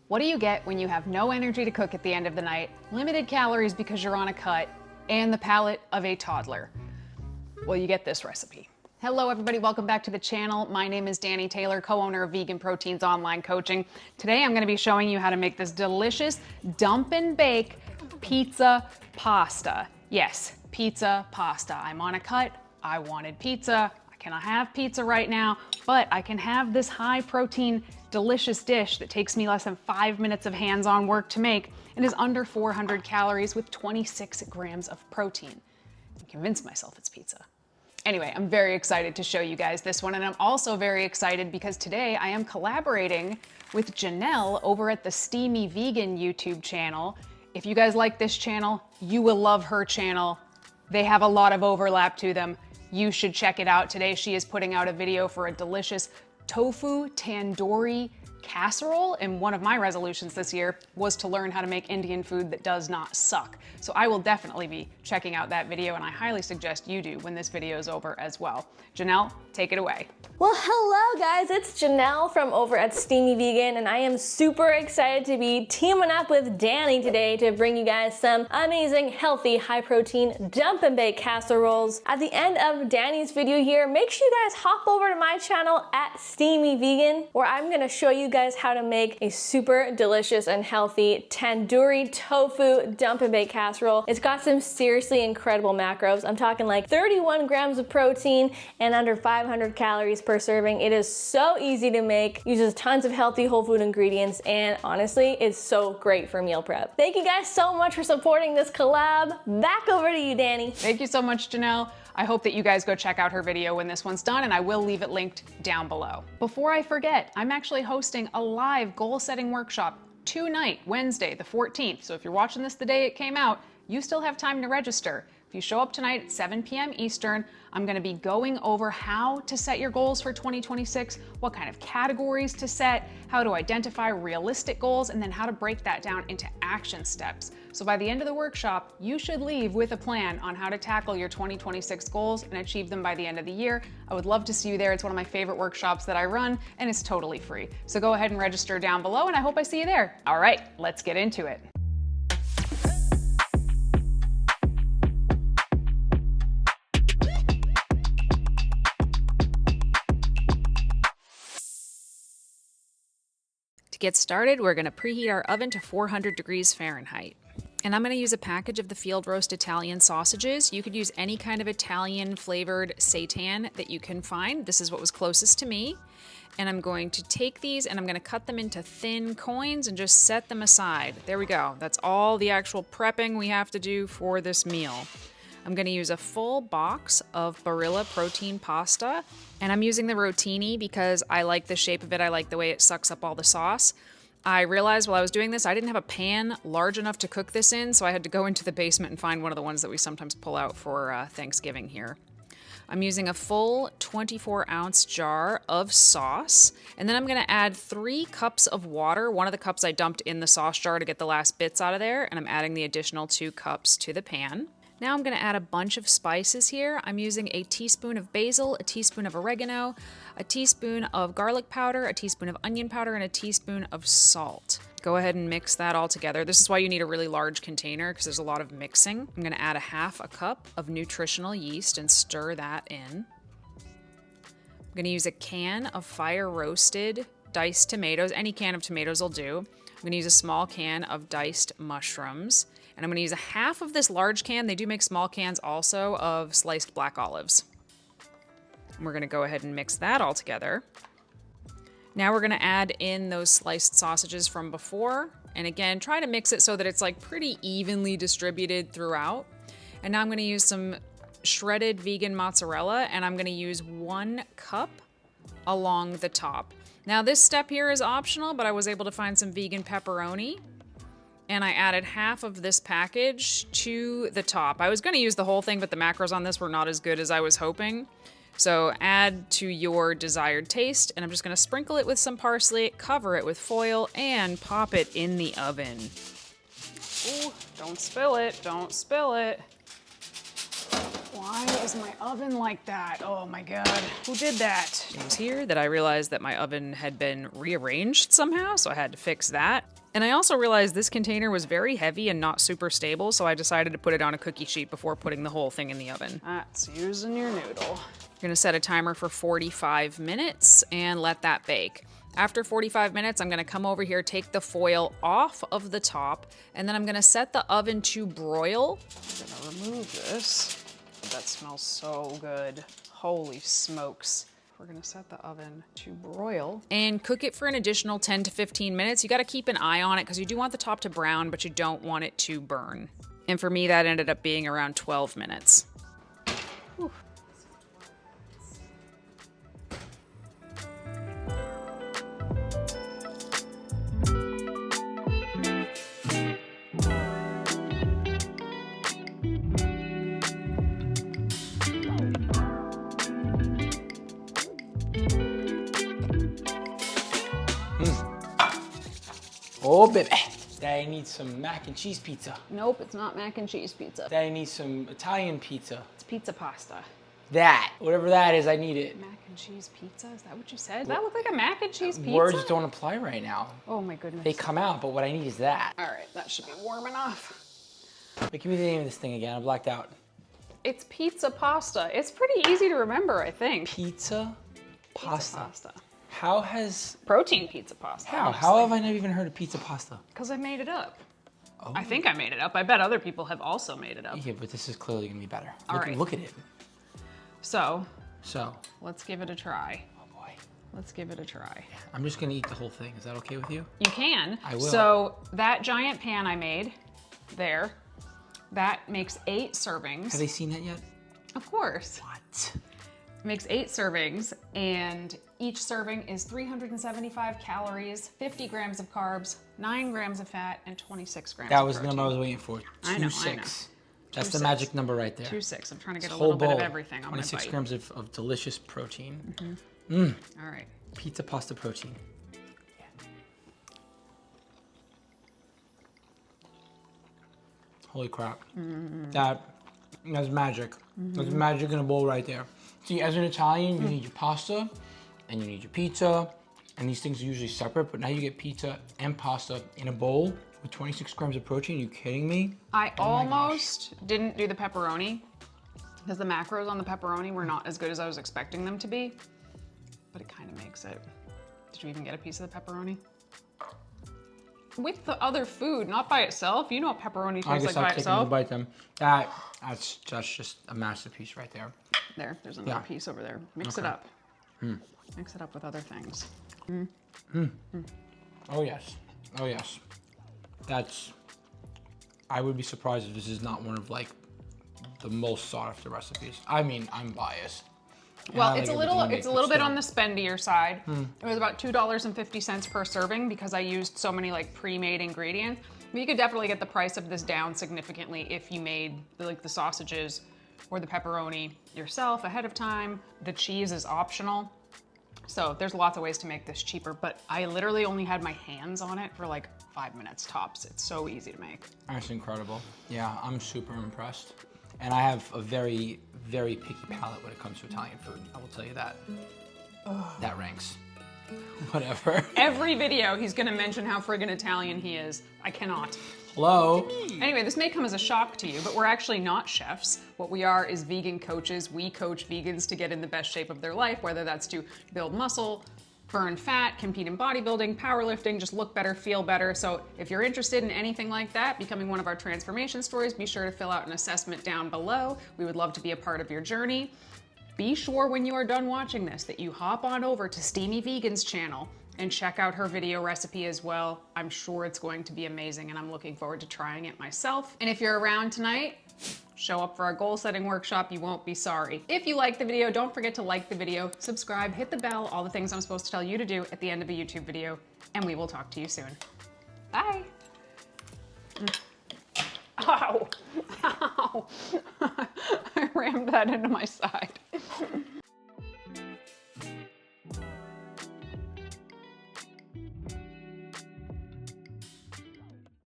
What do you get when you have no energy to cook at the end of the night, limited calories because you're on a cut, and the palate of a toddler? Well, you get this recipe. Hello everybody, welcome back to the channel. My name is Dani Taylor, co-owner of Vegan Proteins Online Coaching. Today I'm gonna be showing you how to make this delicious dump and bake pizza pasta. Yes, pizza pasta. I'm on a cut, I wanted pizza. I cannot have pizza right now, but I can have this high protein, delicious dish that takes me less than 5 minutes of hands-on work to make and is under 400 calories with 26 grams of protein. I convinced myself it's pizza. Anyway, I'm very excited to show you guys this one, and I'm also very excited because today I am collaborating with Janelle over at the Steamy Vegan YouTube channel. If you guys like this channel, you will love her channel. They have a lot of overlap to them. You should check it out. Today she is putting out a video for a delicious tofu tandoori casserole, and one of my resolutions this year was to learn how to make Indian food that does not suck. So I will definitely be checking out that video, and I highly suggest you do when this video is over as well. Janelle, take it away. Well, hello guys, it's Janelle from over at Steamy Vegan, and I am super excited to be teaming up with Dani today to bring you guys some amazing, healthy, high-protein dump and bake casseroles. At the end of Dani's video here, make sure you guys hop over to my channel at Steamy Vegan, where I'm gonna show you guys how to make a super delicious and healthy tandoori tofu dump and bake casserole. It's got some seriously incredible macros. I'm talking like 31 grams of protein and under 500 calories per serving. It is so easy to make, uses tons of healthy whole food ingredients, and honestly, it's so great for meal prep. Thank you guys so much for supporting this collab. Back over to you, Dani. Thank you so much, Janelle. I hope that you guys go check out her video when this one's done, and I will leave it linked down below. Before I forget, I'm actually hosting a live goal setting workshop tonight, Wednesday, the 14th. So if you're watching this the day it came out, you still have time to register. If you show up tonight at 7 p.m. Eastern, I'm gonna be going over how to set your goals for 2026, what kind of categories to set, how to identify realistic goals, and then how to break that down into action steps. So by the end of the workshop, you should leave with a plan on how to tackle your 2026 goals and achieve them by the end of the year. I would love to see you there. It's one of my favorite workshops that I run, and it's totally free. So go ahead and register down below, and I hope I see you there. All right, let's get into it. To get started, we're going to preheat our oven to 400 degrees Fahrenheit. And I'm going to use a package of the field roast Italian sausages. You could use any kind of Italian flavored seitan that you can find. This is what was closest to me. And I'm going to take these and I'm going to cut them into thin coins and just set them aside. There we go. That's all the actual prepping we have to do for this meal. I'm going to use a full box of Barilla protein pasta, and I'm using the rotini because I like the shape of it. I like the way it sucks up all the sauce. I realized while I was doing this, I didn't have a pan large enough to cook this in, so I had to go into the basement and find one of the ones that we sometimes pull out for Thanksgiving here. I'm using a full 24-ounce jar of sauce, and then I'm going to add 3 cups of water. One of the cups I dumped in the sauce jar to get the last bits out of there, and I'm adding the additional 2 cups to the pan. Now I'm going to add a bunch of spices here. I'm using a teaspoon of basil, a teaspoon of oregano, a teaspoon of garlic powder, a teaspoon of onion powder, and a teaspoon of salt. Go ahead and mix that all together. This is why you need a really large container because there's a lot of mixing. I'm going to add a half a cup of nutritional yeast and stir that in. I'm going to use a can of fire roasted diced tomatoes. Any can of tomatoes will do. I'm going to use a small can of diced mushrooms. And I'm going to use a half of this large can. They do make small cans also of sliced black olives. And we're going to go ahead and mix that all together. Now we're going to add in those sliced sausages from before. And again, try to mix it so that it's like pretty evenly distributed throughout. And now I'm going to use some shredded vegan mozzarella, and I'm going to use 1 cup along the top. Now this step here is optional, but I was able to find some vegan pepperoni. And I added half of this package to the top. I was going to use the whole thing, but the macros on this were not as good as I was hoping. So add to your desired taste, and I'm just going to sprinkle it with some parsley, cover it with foil, and pop it in the oven. Ooh, don't spill it, don't spill it. Why is my oven like that? Oh my God, who did that? It was here that I realized that my oven had been rearranged somehow, so I had to fix that. And I also realized this container was very heavy and not super stable, so I decided to put it on a cookie sheet before putting the whole thing in the oven. That's using your noodle. You're gonna set a timer for 45 minutes and let that bake. After 45 minutes, I'm gonna come over here, take the foil off of the top, and then I'm gonna set the oven to broil. I'm gonna remove this. That smells so good. Holy smokes. We're gonna set the oven to broil and cook it for an additional 10 to 15 minutes. You gotta keep an eye on it because you do want the top to brown, but you don't want it to burn. And for me, that ended up being around 12 minutes. Whew. Oh, baby. Daddy needs some mac and cheese pizza. Nope, it's not mac and cheese pizza. Daddy needs some Italian pizza. It's pizza pasta. That, whatever that is, I need it. Mac and cheese pizza? Is that what you said? Does that look like a mac and cheese pizza? Words don't apply right now. Oh my goodness. They come out, but what I need is that. All right, that should be warm enough. Wait, give me the name of this thing again. I blacked out. It's pizza pasta. It's pretty easy to remember, I think. Pizza pasta. Pasta. How has... Protein pizza pasta. How? How have I never even heard of pizza pasta? Because I made it up. Oh. I think I made it up. I bet other people have also made it up. Yeah, but this is clearly gonna be better. All right. Look at it. So, Let's give it a try. Oh boy. Let's give it a try. I'm just gonna eat the whole thing. Is that okay with you? You can. I will. So that giant pan I made there, that makes 8 servings. Have they seen that yet? Of course. What? Makes 8 servings, and each serving is 375 calories, 50 grams of carbs, 9 grams of fat, and 26 grams of protein. That was the number I was waiting for. I know. 2.6. That's the 2.6. magic number right there. 2.6. I'm trying to get a Whole little bit of bowl, everything on my bite. 26 grams of delicious protein. All right. Pizza pasta protein. Holy crap. That's magic. That's magic in a bowl right there. See, as an Italian, you need your pasta and you need your pizza, and these things are usually separate, but now you get pizza and pasta in a bowl with 26 grams of protein. Are you kidding me? I almost didn't do the pepperoni because the macros on the pepperoni were not as good as I was expecting them to be, but it kind of makes it. Did you even get a piece of the pepperoni? With the other food, not by itself. You know what pepperoni tastes like by itself. Bite them. That's just a masterpiece right there. There's another piece over there. Mix it up. Mix it up with other things. Oh yes, oh yes. I would be surprised if this is not one of like the most sought after recipes. I mean, I'm biased. Well, it's a little bit on the spendier side. It was about $2.50 per serving because I used so many like pre-made ingredients. But you could definitely get the price of this down significantly if you made like the sausages or the pepperoni yourself ahead of time. The cheese is optional. So there's lots of ways to make this cheaper, but I literally only had my hands on it for like 5 minutes tops. It's so easy to make. That's incredible. Yeah, I'm super impressed. And I have a very, very picky palate when it comes to Italian food. I will tell you that. That ranks. Whatever. Every video, he's gonna mention how friggin' Italian he is. I cannot. Hello. Anyway, this may come as a shock to you, but we're actually not chefs. What we are is vegan coaches. We coach vegans to get in the best shape of their life, whether that's to build muscle, burn fat, compete in bodybuilding, powerlifting, just look better, feel better. So if you're interested in anything like that, becoming one of our transformation stories, be sure to fill out an assessment down below. We would love to be a part of your journey. Be sure when you are done watching this that you hop on over to Steamy Vegan's channel and check out her video recipe as well. I'm sure it's going to be amazing and I'm looking forward to trying it myself. And if you're around tonight, show up for our goal setting workshop, you won't be sorry. If you like the video, don't forget to like the video, subscribe, hit the bell, all the things I'm supposed to tell you to do at the end of a YouTube video, and we will talk to you soon. Bye. Ow, ow. I rammed that into my side.